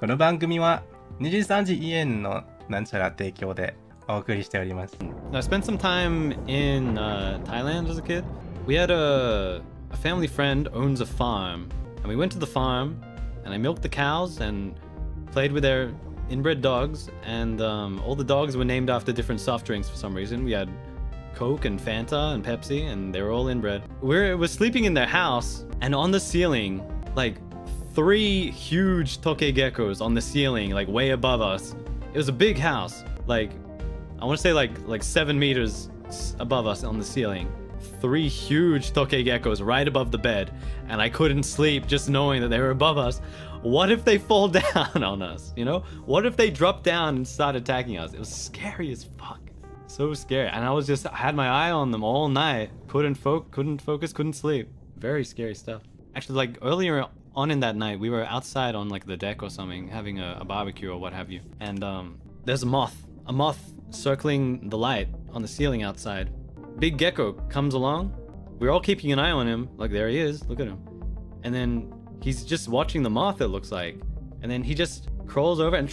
この番組はNijisanji ENのなんちゃら提供でお送りしております。I spent some time in Thailand as a kid. We had a family friend owns a farm, and we went to the farm, and I milked the cows and played with their inbred dogs, and all the dogs were named after different soft drinks for some reason. We had Coke and Fanta and Pepsi, and they were all inbred. We were sleeping in their house, and on the ceiling, like 3 huge toke geckos on the ceiling, like way above us. It was a big house, like I want to say like 7 meters above us on the ceiling. 3 huge toke geckos right above the bed, and I couldn't sleep just knowing that they were above us. What if they fall down on us, you know? What if they drop down and start attacking us? It was scary as fuck. So scary. And I had my eye on them all night. Couldn't focus, couldn't sleep. Very scary stuff. Actually, like earlier on in that night, we were outside on like the deck or something, having a barbecue or what have you. And there's a moth circling the light on the ceiling outside. Big gecko comes along. We're all keeping an eye on him. Like, there he is. Look at him. And then he's just watching the moth, it looks like. And then he just crawls over and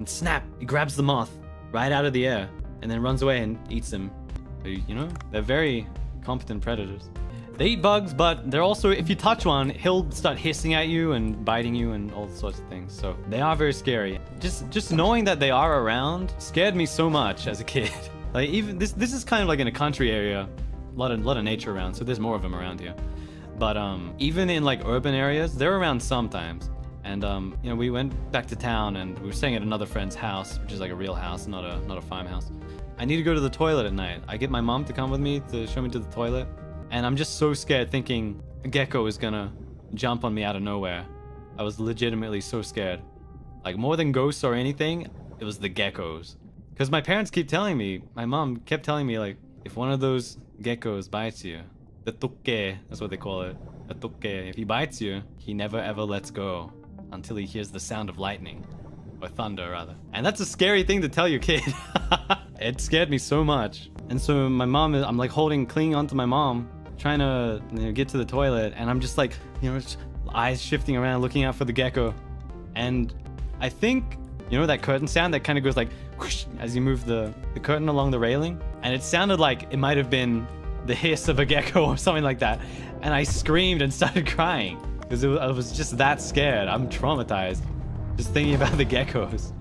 snap. He grabs the moth right out of the air and then runs away and eats him. You know, they're very competent predators. They eat bugs, but they're also, if you touch one, he'll start hissing at you and biting you and all sorts of things. So they are very scary. Just knowing that they are around scared me so much as a kid. Like, even this is kind of like in a country area, a lot of nature around, so there's more of them around here. But even in like urban areas, they're around sometimes. And you know, we went back to town and we were staying at another friend's house, which is like a real house, not a farmhouse. I need to go to the toilet at night. I get my mom to come with me to show me to the toilet. And I'm just so scared thinking a gecko is gonna jump on me out of nowhere. I was legitimately so scared. Like, more than ghosts or anything, it was the geckos. Because my parents keep telling me, my mom kept telling me, like, if one of those geckos bites you, the tukke, that's what they call it, the tukke, if he bites you, he never ever lets go until he hears the sound of lightning. Or thunder, rather. And that's a scary thing to tell your kid. It scared me so much. And so my mom, I'm like clinging onto my mom, trying to, you know, get to the toilet, and I'm just like, you know, just eyes shifting around, looking out for the gecko. And I think, you know, that curtain sound that kind of goes like whoosh as you move the curtain along the railing, and it sounded like it might have been the hiss of a gecko or something like that. And I screamed and started crying because I was just that scared. I'm traumatized just thinking about the geckos.